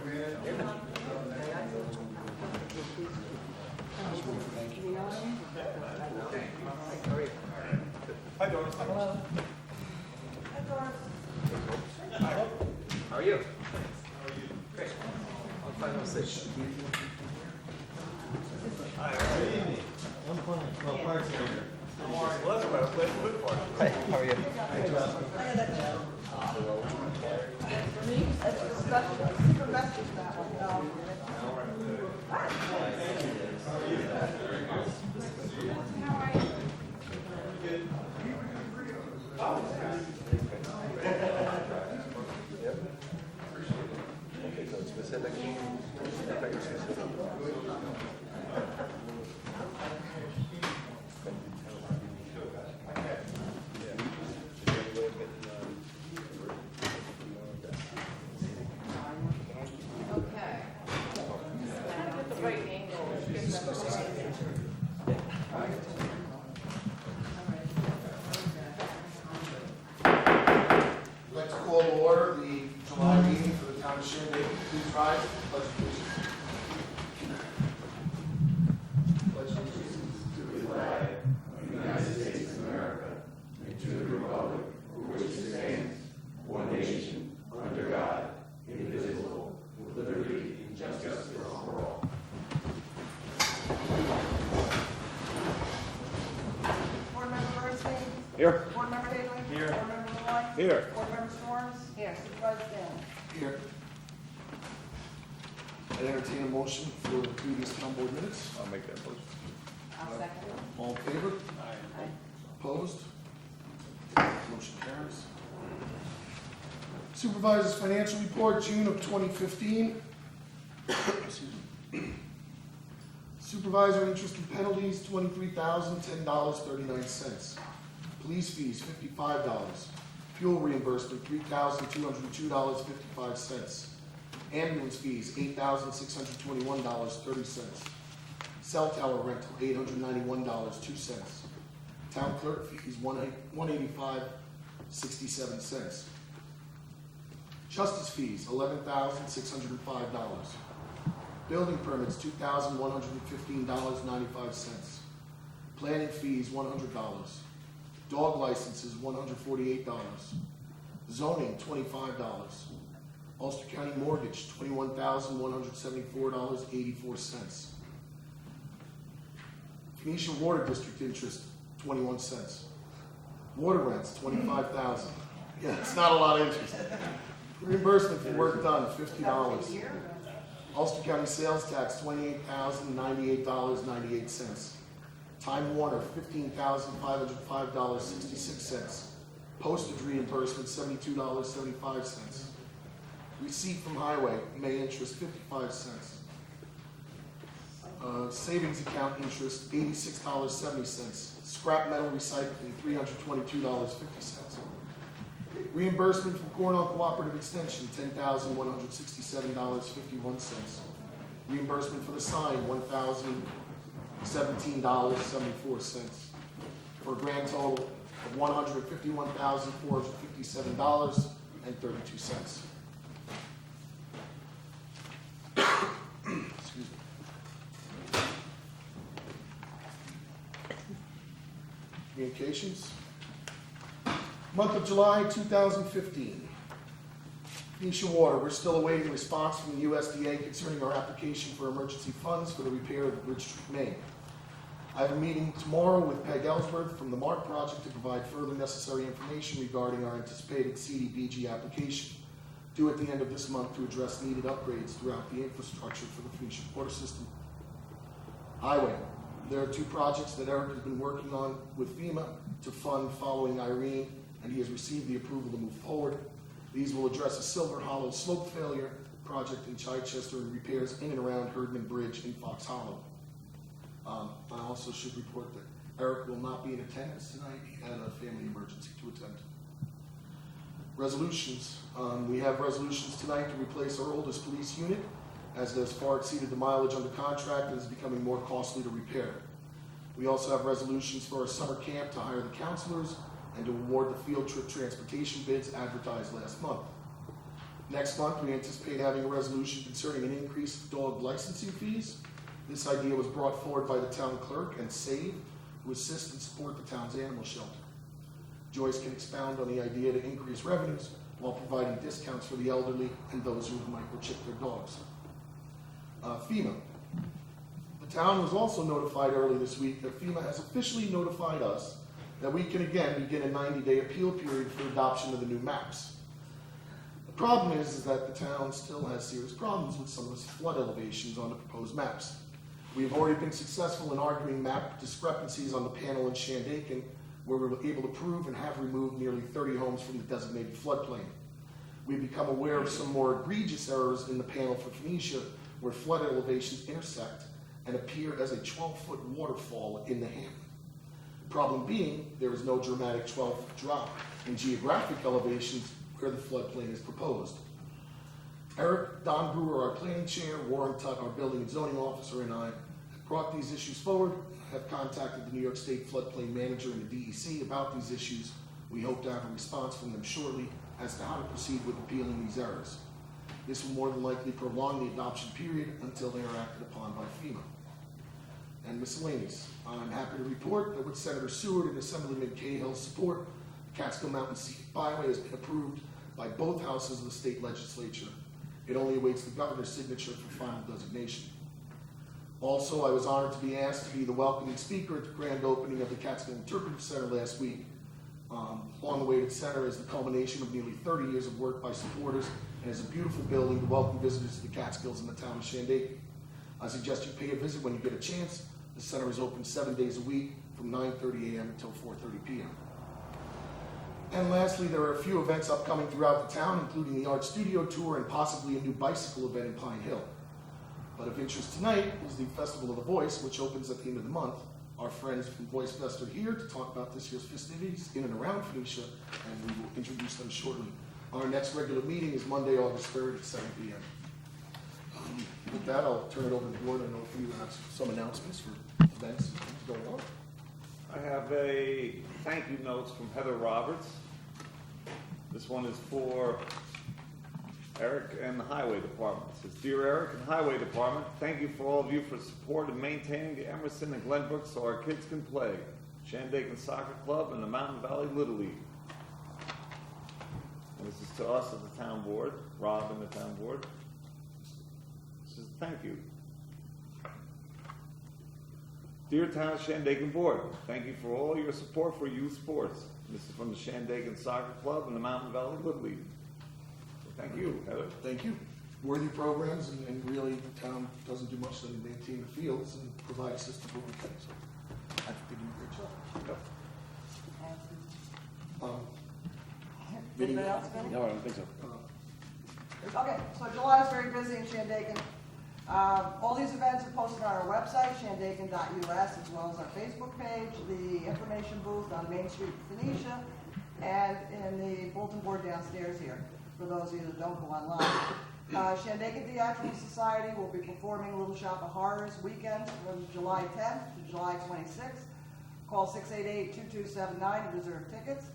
Hi, Doris. Hello. Hi, Doris. How are you? Great. I'll find those things. Hi, how are you? I'm fine. Well, parts are here. Well, that's what I was playing food for. Hi, how are you? For me, that's the special, super message that one. How are you? Okay, so it's specific. Okay. Get the right angle. I'd like to call to order the July meeting for the town of Shandaken. Please rise. Pledge allegiance. Pledge allegiance to the flag of the United States of America and to the republic for which it stands, one nation, under God, indivisible, with liberty and justice for all. Board Member Bernstein? Here. Board Member Haley? Here. Board Member Malloy? Here. Board Member Storms? Here. Supervisor Stanley? Here. I entertain a motion for the previous town board minutes. I'll make that motion. I'll second it. All in favor? Aye. Opposed? Motion carries. Supervisor's financial report, June of 2015. Excuse me. Supervisor interest and penalties, $23,010.39. Police fees, $55. Fuel reimbursement, $3,202.55. Ambulance fees, $8,621.30. Cell tower rental, $891.02. Town clerk fees, $185.67. Justice fees, $11,605. Building permits, $2,115.95. Planning fees, $100. Dog licenses, $148. Zoning, $25. Ulster County mortgage, $21,174.84. Phoenicia Water District interest, 21 cents. Water rents, $25,000. Yeah, it's not a lot of interest. Reimbursement for work done, $50. Ulster County sales tax, $28,098.98. Time Warner, $15,505.66. Postage reimbursement, $72.75. Receipt from highway, May interest, 55 cents. Savings account interest, $86.70. Scrap metal recycling, $322.50. Reimbursement from Cornell Cooperative Extension, $10,167.51. Reimbursement for the sign, $1,017.74. For a grand total of $151,457.32. Excuse me. Communications. Month of July 2015. Phoenicia Water, we're still awaiting response from the USDA concerning our application for emergency funds for the repair of the Bridge Street main. I have a meeting tomorrow with Peg Ellsworth from the MARC project to provide further necessary information regarding our anticipated CDBG application, due at the end of this month to address needed upgrades throughout the infrastructure for the Phoenicia water system. Highway, there are two projects that Eric has been working on with FEMA to fund following Irene, and he has received the approval to move forward. These will address a Silver Hollow slope failure project in Chichester and repairs in and around Herdman Bridge in Fox Hollow. I also should report that Eric will not be in attendance tonight. He had a family emergency to attend to. Resolutions. We have resolutions tonight to replace our oldest police unit, as it has far exceeded the mileage under contract and is becoming more costly to repair. We also have resolutions for our summer camp to hire the counselors and to award the field trip transportation bids advertised last month. Next month, we anticipate having a resolution concerning an increase of dog licensing fees. This idea was brought forward by the town clerk and SAVE, who assist and support the town's animal shelter. Joyce can expound on the idea to increase revenues while providing discounts for the elderly and those who microchip their dogs. FEMA. The town was also notified early this week that FEMA has officially notified us that we can again begin a 90-day appeal period for adoption of the new maps. The problem is that the town still has serious problems with some of the flood elevations on the proposed maps. We have already been successful in arguing map discrepancies on the panel in Shandaken, where we were able to prove and have removed nearly 30 homes from the designated floodplain. We've become aware of some more egregious errors in the panel for Phoenicia, where flood elevations intersect and appear as a 12-foot waterfall in the hamlet. The problem being, there is no dramatic 12-foot drop in geographic elevations where the floodplain is proposed. Eric, Don Brewer, our planning chair, Warren Tutt, our building and zoning officer, and I have brought these issues forward, have contacted the New York State floodplain manager and the DEC about these issues. We hope to have a response from them shortly as to how to proceed with appealing these errors. This will more than likely prolong the adoption period until they are acted upon by FEMA. And miscellaneous. I'm happy to report that with Senator Seward and Assemblyman Cahill's support, the Catskill Mountain Scenic Byway has been approved by both houses of the state legislature. It only awaits the governor's signature for final designation. Also, I was honored to be asked to be the welcoming speaker at the grand opening of the Catskill Interpretive Center last week. Long-awaited center is the culmination of nearly 30 years of work by supporters and is a beautiful building to welcome visitors to the Catskills and the town of Shandaken. I suggest you pay a visit when you get a chance. The center is open 7 days a week from 9:30 a.m. until 4:30 p.m. And lastly, there are a few events upcoming throughout the town, including the art studio tour and possibly a new bicycle event in Pine Hill. But of interest tonight is the Festival of the Voice, which opens at the end of the month. Our friends from Voice Fest are here to talk about this year's festivities in and around Phoenicia, and we will introduce them shortly. Our next regular meeting is Monday, August 3rd at 7 p.m. With that, I'll turn it over to Gordon. I know if you have some announcements for events and things going on. I have a thank you notes from Heather Roberts. This one is for Eric and the Highway Department. It says, Dear Eric and Highway Department, thank you for all of you for support in maintaining the Emerson and Glenbrook so our kids can play. Shandaken Soccer Club and the Mountain Valley Little League. And this is to us at the town board, Rob and the town board. This is thank you. Dear Town Shandaken Board, thank you for all your support for youth sports. This is from the Shandaken Soccer Club and the Mountain Valley Little League. Thank you, Heather. Thank you. Worthy programs, and really the town doesn't do much than maintain the fields and provide assistance for things. So I think they do a great job. Yep. Anybody else? Vinny? No, I don't think so. Okay, so July is very busy in Shandaken. All these events are posted on our website, shandaken.us, as well as our Facebook page, the information booth on Main Street, Phoenicia, and in the bulletin board downstairs here, for those of you that don't go online. Shandaken Theatrical Society will be performing Little Shop of Horrors weekend from July 10th to July 26th. Call 688-2279 to reserve tickets.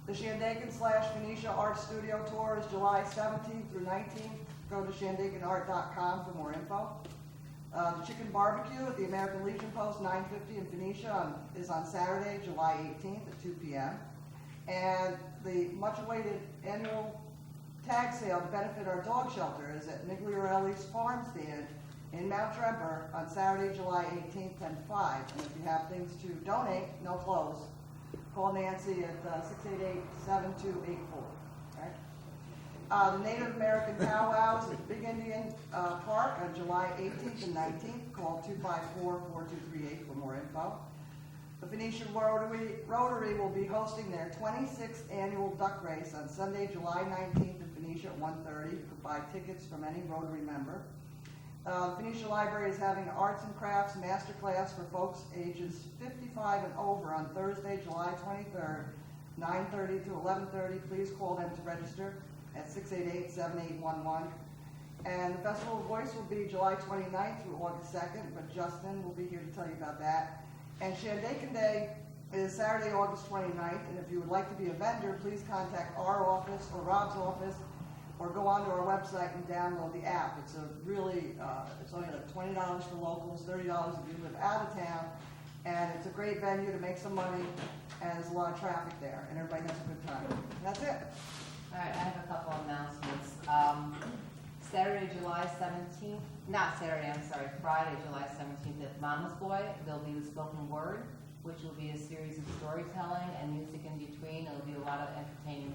The Shandaken/Phoenicia Art Studio Tour is July 17th through 19th. Go to shandakenart.com for more info. The Chicken Barbecue at the American Legion Post 950 in Phoenicia is on Saturday, July 18th at 2 p.m. And the much-awaited annual tag sale to benefit our dog shelter is at Migliorelli's Farm Stand in Mount Tremper on Saturday, July 18th, 10 to 5. And if you have things to donate, no clothes, call Nancy at 688-7284. The Native American powwows at Big Indian Park on July 18th and 19th. Call 254-4238 for more info. The Phoenician Rotary will be hosting their 26th annual duck race on Sunday, July 19th in Phoenicia at 1:30. You can buy tickets from any Rotary member. The Phoenicia Library is having an arts and crafts masterclass for folks ages 55 and over on Thursday, July 23rd, 9:30 to 11:30. Please call them to register at 688-7811. And the Festival of Voice will be July 29th through August 2nd, but Justin will be here to tell you about that. And Shandaken Day is Saturday, August 29th, and if you would like to be a vendor, please contact our office or Rob's office or go onto our website and download the app. It's a really, it's only like $20 for locals, $30 if you live out of town, and it's a great venue to make some money, and there's a lot of traffic there, and everybody has a good time. And that's it. All right, I have a couple announcements. Saturday, July 17th, not Saturday, I'm sorry, Friday, July 17th at Mama's Boy, there'll be the spoken word, which will be a series of storytelling and music in between. It'll be a lot of entertaining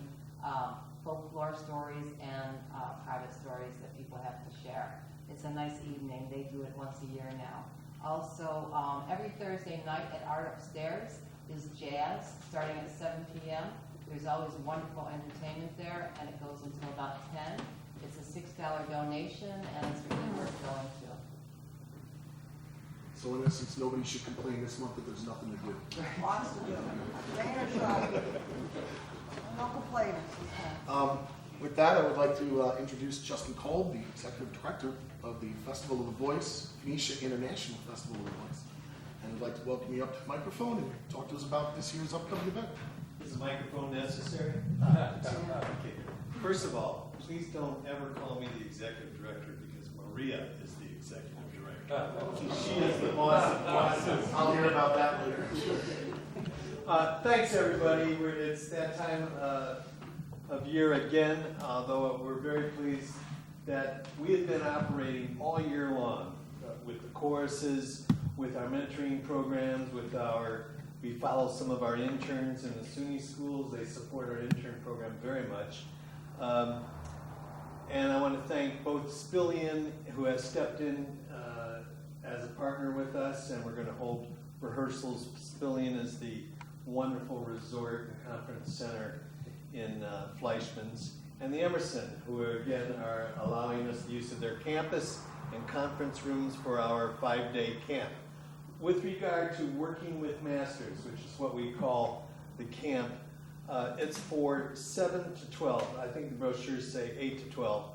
folklore stories and private stories that people have to share. It's a nice evening. They do it once a year now. Also, every Thursday night at Art Upstairs is jazz, starting at 7 p.m. There's always wonderful entertainment there, and it goes until about 10. It's a $6 donation, and it's really worth going to. So in essence, nobody should complain this month that there's nothing to do. Lots to do. Rain or shine. No complainers this time. With that, I would like to introduce Justin Kolb, the Executive Director of the Festival of the Voice, Phoenicia International Festival of the Voice. And I'd like to welcome you up to the microphone and talk to us about this year's upcoming event. Is the microphone necessary? Okay. First of all, please don't ever call me the executive director because Maria is the executive director. She is the boss of bosses. I'll hear about that later. Thanks, everybody. It's that time of year again, although we're very pleased that we have been operating all year long with the choruses, with our mentoring programs, we follow some of our interns in the SUNY schools. They support our intern program very much. And I want to thank both Spillian, who has stepped in as a partner with us, and we're going to hold rehearsals. Spillian is the wonderful resort and conference center in Fleischmann's, and the Emerson, who again are allowing us the use of their campus and conference rooms for our 5-day camp. With regard to working with masters, which is what we call the camp, it's for 7 to 12. I think the brochures say 8 to 12.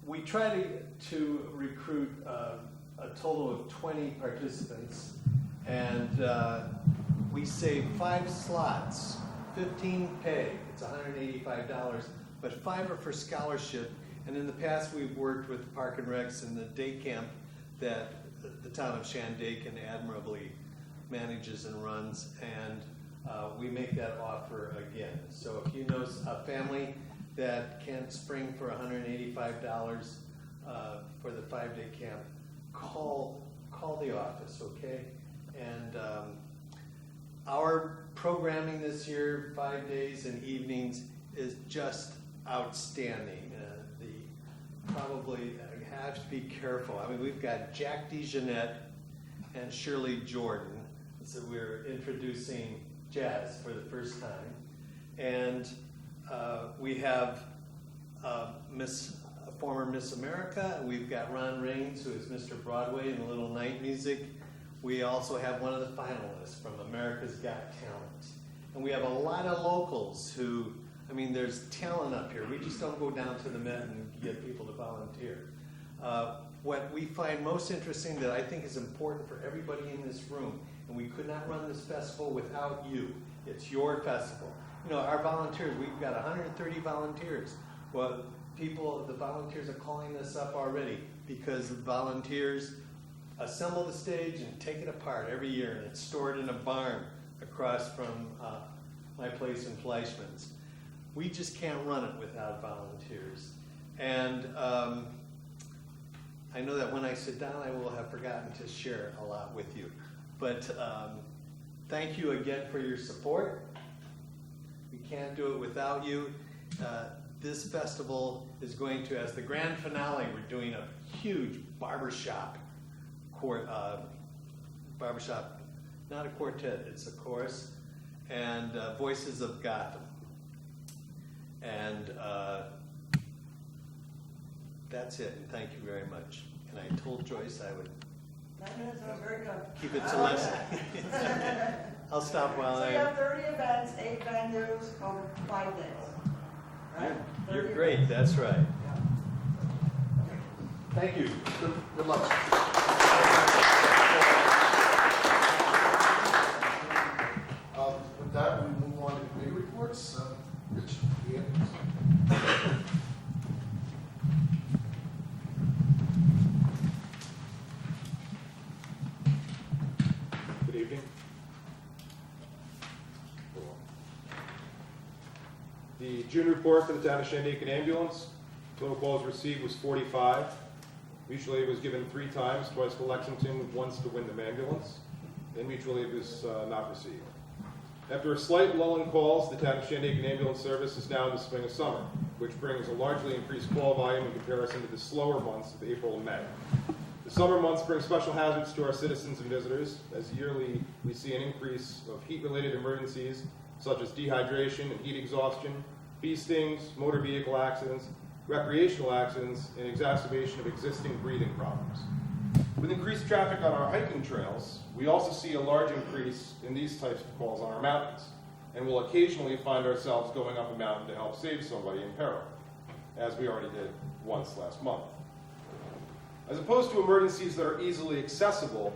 We try to recruit a total of 20 participants, and we save 5 slots, 15 pay, it's $185, but 5 are for scholarship. And in the past, we've worked with Park and Recs and the day camp that the town of Shandaken admirably manages and runs, and we make that offer again. So if you know a family that can't spring for $185 for the 5-day camp, call the office, okay? And our programming this year, 5 days and evenings, is just outstanding. Probably have to be careful. I mean, we've got Jack DeJeanette and Shirley Jordan. So we're introducing jazz for the first time. And we have former Miss America. We've got Ron Raines, who is Mr. Broadway in Little Night Music. We also have one of the finalists from America's Got Talent. And we have a lot of locals who, I mean, there's talent up here. We just don't go down to the Met and get people to volunteer. What we find most interesting that I think is important for everybody in this room, and we could not run this festival without you. It's your festival. You know, our volunteers, we've got 130 volunteers. Well, the volunteers are calling us up already because the volunteers assemble the stage and take it apart every year, and it's stored in a barn across from my place in Fleischmann's. We just can't run it without volunteers. And I know that when I sit down, I will have forgotten to share a lot with you. But thank you again for your support. We can't do it without you. This festival is going to, as the grand finale, we're doing a huge barbershop, not a quartet, it's a chorus, and Voices of Gotham. And that's it, and thank you very much. And I told Joyce I would 9 minutes, that was very good. keep it to less. I'll stop while So you have 30 events, 8 venues, over 5 days, right? You're 30 great, events. that's right. Yeah. Thank you. Good luck. With that, we move on to committee reports. Rich, the end. June report for the town of Shandaken ambulance. Total calls received was 45. Mutual aid was given 3 times, twice to Lexington, once to Wyndham ambulance, and mutual aid was not received. After a slight lull in calls, the town of Shandaken ambulance service is now in the spring and summer, which brings a largely increased call volume in comparison to the slower months of April and May. The summer months bring special hazards to our citizens and visitors, as yearly we see an increase of heat-related emergencies such as dehydration and heat exhaustion, bee stings, motor vehicle accidents, recreational accidents, and exacerbation of existing breathing problems. With increased traffic on our hiking trails, we also see a large increase in these types of calls on our mountains, and will occasionally find ourselves going up a mountain to help save somebody in peril, as we already did once last month. As opposed to emergencies that are easily accessible,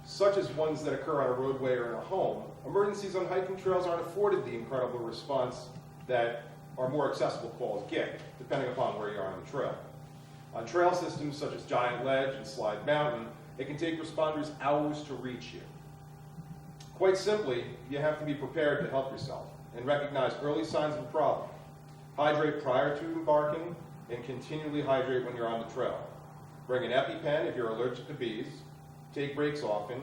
such as ones that occur on a roadway or in a home, emergencies on hiking trails aren't afforded the incredible response that our more accessible calls get, depending upon where you are on the trail. On trail systems such as Giant Ledge and Slide Mountain, it can take responders hours to reach you. Quite simply, you have to be prepared to help yourself and recognize early signs of a problem. Hydrate prior to embarking and continually hydrate when you're on the trail. Bring an EpiPen if you're allergic to bees. Take breaks often.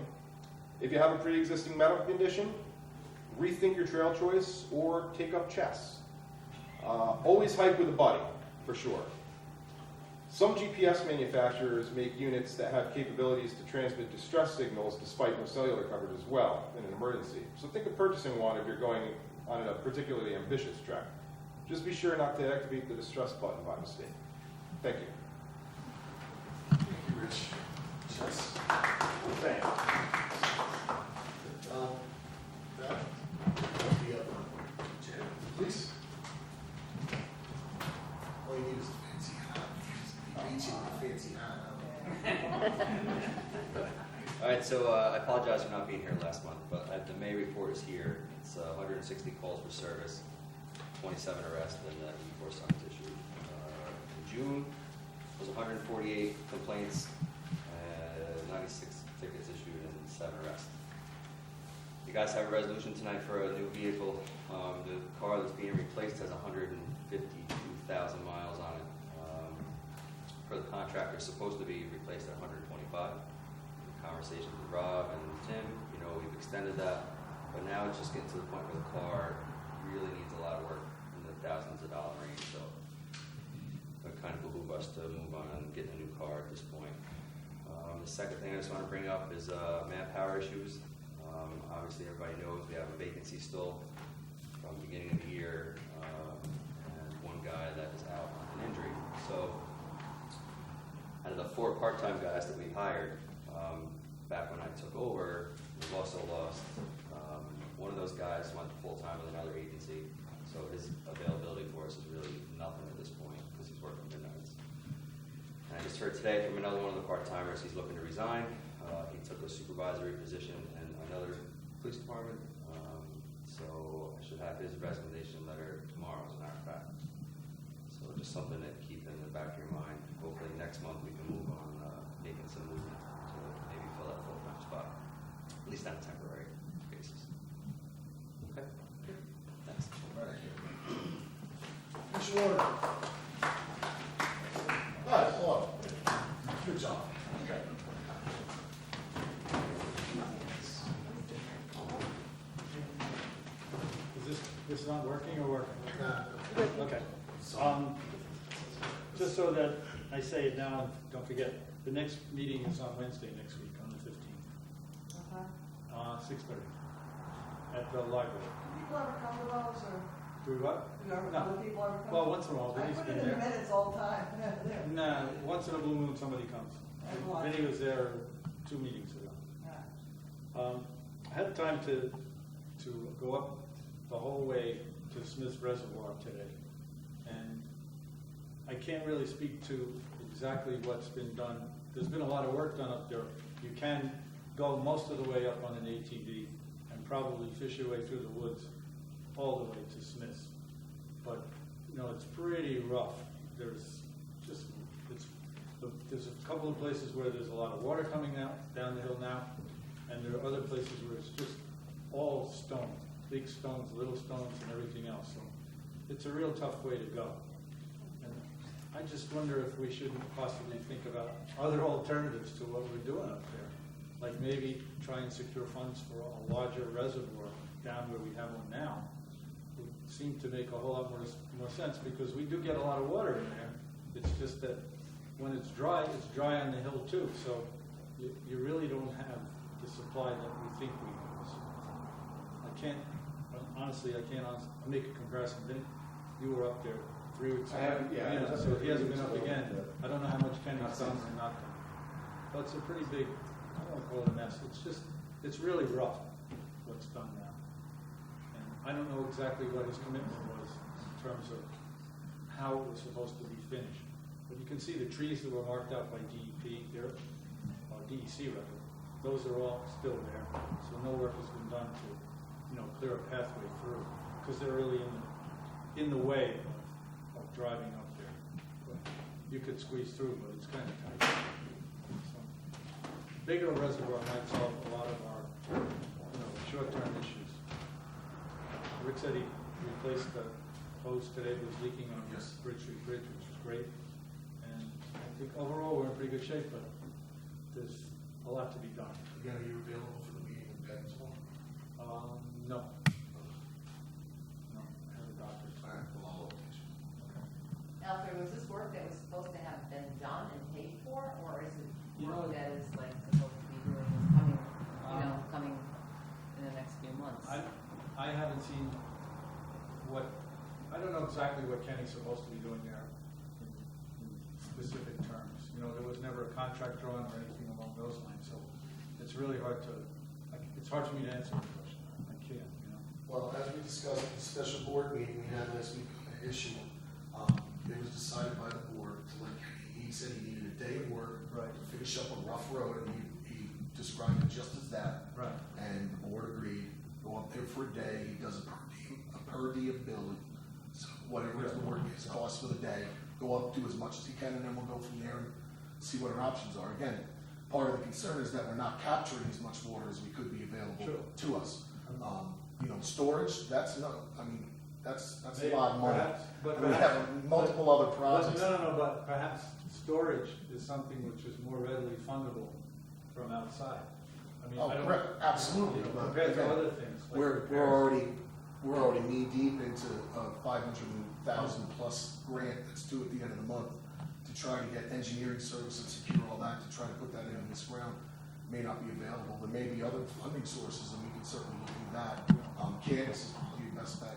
If you have a pre-existing medical condition, rethink your trail choice or take up chess. Always hike with a buddy, for sure. Some GPS manufacturers make units that have capabilities to transmit distress signals despite no cellular coverage as well in an emergency. So think of purchasing one if you're going on a particularly ambitious trek. Just be sure not to activate the distress button by mistake. Thank you. Thank you, Rich. Chess. Thank you. That, the other Jen, please. All you need is a fancy hat. He beats you with a fancy hat. All right, so I apologize for not being here last month, but the May report is here. It's 160 calls for service, 27 arrests, and 84 signs issued. In June, it was 148 complaints, 96 tickets issued, and 7 arrests. You guys have a resolution tonight for a new vehicle. The car that's being replaced has 152,000 miles on it. Per the contractor, it's supposed to be replaced at 125. Conversations with Rob and Tim, we've extended that, but now it's just getting to the point where the car really needs a lot of work in the thousands of dollar range, so it kind of behoove us to move on and get a new car at this point. The second thing I just want to bring up is manpower issues. Obviously everybody knows we have a vacancy still from the beginning of the year, and one guy that is out on an injury. So out of the 4 part-time guys that we hired, back when I took over, we've also lost one of those guys went full-time with another agency, so his availability for us is really nothing at this point because he's working midnights. And I just heard today from another one of the part-timers, he's looking to resign. He took a supervisory position in another police department, so I should have his resignation letter tomorrow, as a matter of fact. So just something to keep in the back of your mind. Hopefully next month we can move on making some movement to maybe fill that full-time spot, at least on a temporary basis. Okay, thanks. Right. Mr. Warner. Hi, hello. Good job. Okay. Is this not working or working? Uh, Okay. Just so that I say it now, and don't forget, the next meeting is on Wednesday next week, on the 15th, 6:30, at the library. Do people ever come to those, or Do we what? do other No. people ever come? Well, once in a while, I Vinny's put been it in the there. minutes all the time. No, once in a blue moon, somebody comes. And what? Vinny was there 2 meetings ago. Yeah. I had time to go up the whole way to Smith's Reservoir today, and I can't really speak to exactly what's been done. There's been a lot of work done up there. You can go most of the way up on an ATV and probably fish your way through the woods all the way to Smith's. But, it's pretty rough. There's a couple of places where there's a lot of water coming down the hill now, and there are other places where it's just all stone, big stones, little stones, and everything else. So it's a real tough way to go. And I just wonder if we shouldn't possibly think about other alternatives to what we're doing up there. Like maybe try and secure funds for a larger reservoir down where we have one now. Would seem to make a whole lot more sense, because we do get a lot of water in there. It's just that when it's dry on the hill too, so you really don't have the supply that we think we have. So I can't make a comparison. You were up there 3 weeks ago. I haven't, yeah. You know, I was up so there he hasn't 3 been up weeks ago, again. but I don't know how much Kenny's not done since. or not done. But it's a pretty big, I don't want to call it a mess. It's really rough what's done now. And I don't know exactly what his commitment was in terms of how it was supposed to be finished. But you can see the trees that were marked out by DEP, or DEC rather, those are all still there. So no work has been done to, clear a pathway through, because they're really in the way of driving up there. But you could squeeze through, but it's kind of tight. So, bigger reservoir might solve a lot of our, short-term issues. Rick said he replaced the hose today that was leaking on Yes. Bridge Street Bridge, which is great. And I think overall we're in pretty good shape, but there's a lot to be done. Again, are you available for the meeting in Bensville? No. No, I have a doctor's. All right, well, I'll update you. Alfred, was this work that was supposed to have been done and paid for, or is it You work know- that is like supposed to be doing, coming in the next few months? I haven't seen I don't know exactly what Kenny's supposed to be doing there in specific terms. There was never a contract drawn or anything along those lines, so it's really hard it's hard for me to answer the question. I can't, Well, as we discussed at the special board meeting we had last week on the issue, it was decided by the board to he said he needed a day of work Right. to finish up a rough road, and he described it just as that. Right. And the board agreed, go up there for a day, he does a per diem billing, so whatever the work is, cost for the day, go up, do as much as he can, and then we'll go from there and see what our options are. Again, part of the concern is that we're not capturing as much water as we could be available to us. Storage, that's a lot of money. But And we have multiple other projects. But perhaps storage is something which is more readily fundable from outside. Oh, I don't. correct, absolutely. But Compared to again, other things. Like We're repairs. already knee deep into a 500,000 plus grant that's due at the end of the month to try to get engineering services, secure all that, to try to put that in this ground. May not be available. There may be other funding sources, and we can certainly look into that. Candace is probably your best bet.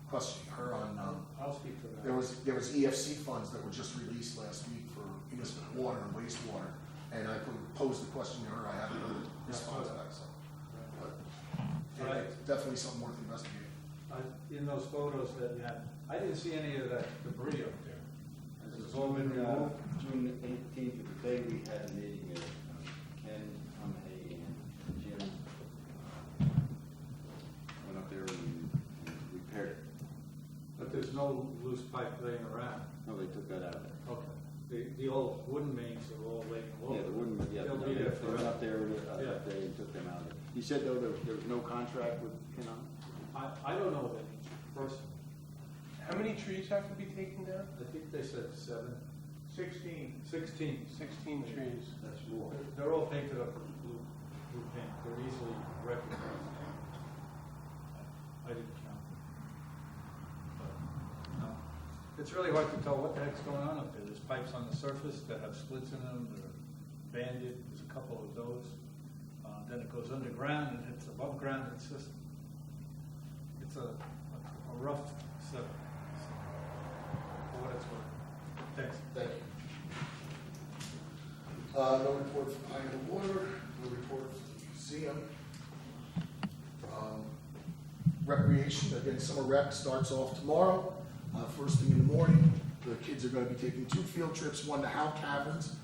Questioning her on, I'll speak to that. there was EFC funds that were just released last week for municipal water and wastewater, and I posed the question to her. I haven't heard a response back, so. But Right. it's definitely something worth investigating. In those photos that you had, I didn't see any of that debris up there. Has it all been removed? June 18th, the day we had a meeting, Ken Humhay and Jim went up there and repaired it. But there's no loose pipe laying around. No, they took that out of there. Okay. The old wooden mains are all laying all Yeah, over. the wooden, yeah, They'll no, be they there they went forever. up there Yeah. that day and took them out of there. You said though there was no contract with Ken Humhay? I don't know of any person. How many trees have to be taken down? I think they said 16. 16. 16 trees. That's more. They're all painted up with blue paint. They're easily recognized. I didn't count them. But, no. It's really hard to tell what the heck's going on up there. There's pipes on the surface that have splits in them, that are banded. There's a couple of those. Then it goes underground and it's above ground. It's just, it's a rough setup. For what it's worth. Thanks. Thank you. No report from Iowa Water, no report from the museum. Recreation, again, summer rec starts off tomorrow. First thing in the morning, the kids are going to be taking 2 field trips, one to Howe Caverns,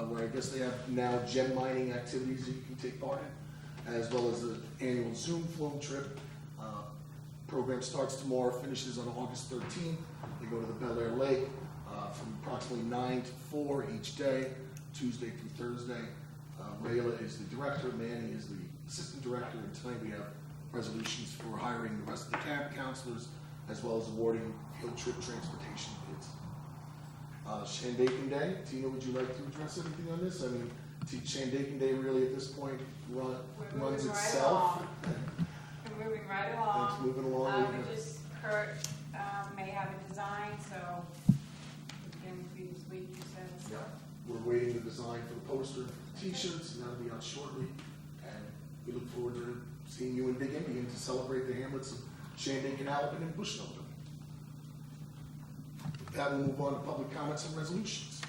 where I guess they have now gem mining activities that you can take part in, as well as the annual Zoom Flume trip. Program starts tomorrow, finishes on August 13th. They go to the Bel Air Lake from approximately 9 to 4 each day, Tuesday through Thursday. Rayla is the director, Manny is the assistant director, and tonight we have resolutions for hiring the rest of the camp counselors, as well as awarding field trip transportation bids. Shandaken Day, Tina, would you like to address anything on this? I mean, Shandaken Day really at this point runs moving right itself. We're moving right along. It's moving along. We just, Kurt, may have a design, so again, maybe this week, you said, so. We're waiting the design for the poster, and for the t-shirts, and that'll be out shortly. And we look forward to seeing you in Big Indian to celebrate the hamlets of Shandaken, Alpin, and Bushnell. With that, we'll move on to public comments and resolutions.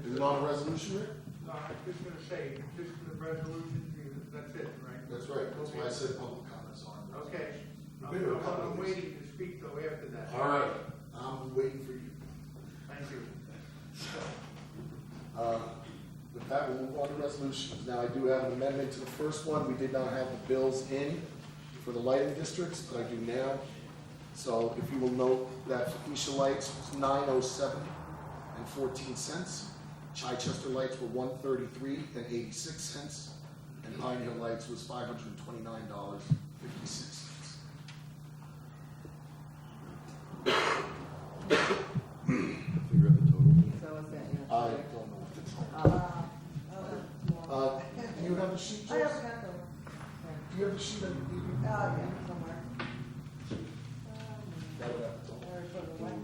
Is it on a resolution, Rick? No, I was just gonna say, just for the resolution, that's it, right? That's right, that's why I said public comments on it. Okay. You've been to a couple of I'm these. waiting to speak though after that. All right, I'm waiting for you. Thank you. With that, we'll move on to resolutions. Now, I do have an amendment to the first one. We did not have the bills in for the lighting districts, but I do now. So if you will note that Phoenicia Lights was $907.14. Chichester Lights were $133.86. And Pine Hill Lights was $529.56. Figure out the total. So is that, I don't know what the total. Do you have the sheet, I have Joyce? a calculator. Do you have the sheet that you gave me? Yeah, somewhere. That would have the total. Where I put it away.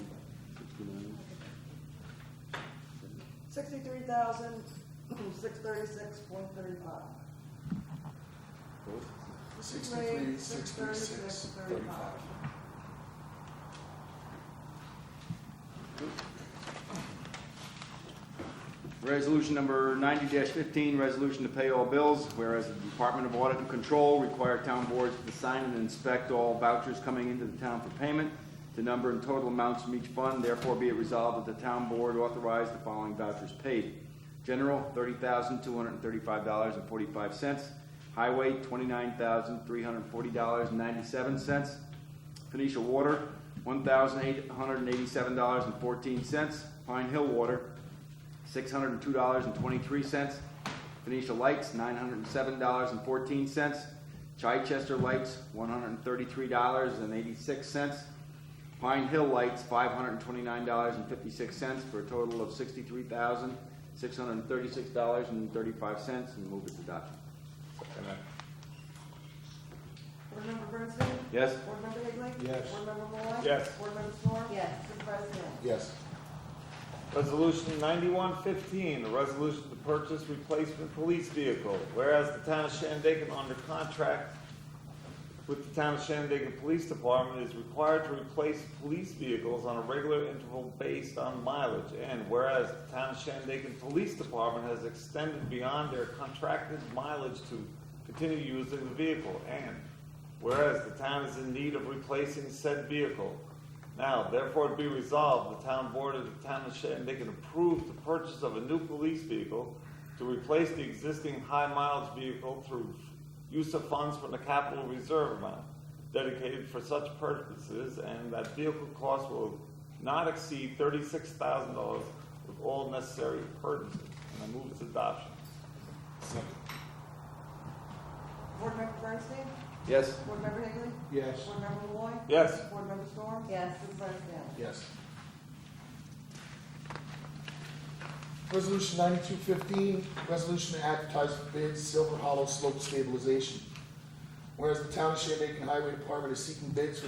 63,636.35. 63,636.35. Resolution number 90-15, resolution to pay all bills, whereas the Department of Audit and Control require town boards to sign and inspect all vouchers coming into the town for payment. The number and total amounts from each fund, therefore be it resolved that the town board authorize the following vouchers paid. General, $30,235.45. Highway, $29,340.97. Phoenicia Water, $1,887.14. Pine Hill Water, $602.23. Phoenicia Lights, $907.14. Chichester Lights, $133.86. Pine Hill Lights, $529.56 for a total of $63,636.35, and move its adoption. Board Member Bernstein? Yes. Board Member Higley? Yes. Board Member Malloy? Yes. Board Member Storm? Yes. Supervisor Daniels? Yes. Resolution 9115, a resolution to purchase replacement police vehicle. Whereas the town of Shandaken, under contract with the town of Shandaken Police Department, is required to replace police vehicles on a regular interval based on mileage. And whereas the town of Shandaken Police Department has extended beyond their contracted mileage to continue using the vehicle. And whereas the town is in need of replacing said vehicle. Now, therefore, it be resolved, the town board of the town of Shandaken approve the purchase of a new police vehicle to replace the existing high mileage vehicle through use of funds from the capital reserve amount dedicated for such purposes, and that vehicle cost will not exceed $36,000 with all necessary purchases. And I move its adoption. Board Member Bernstein? Yes. Board Member Higley? Yes. Board Member Malloy? Yes. Board Member Storm? Yes. Supervisor Daniels? Yes. Resolution 9215, resolution to advertise for bids, Silver Hollow Slope Stabilization. Whereas the town of Shandaken Highway Department is seeking bids for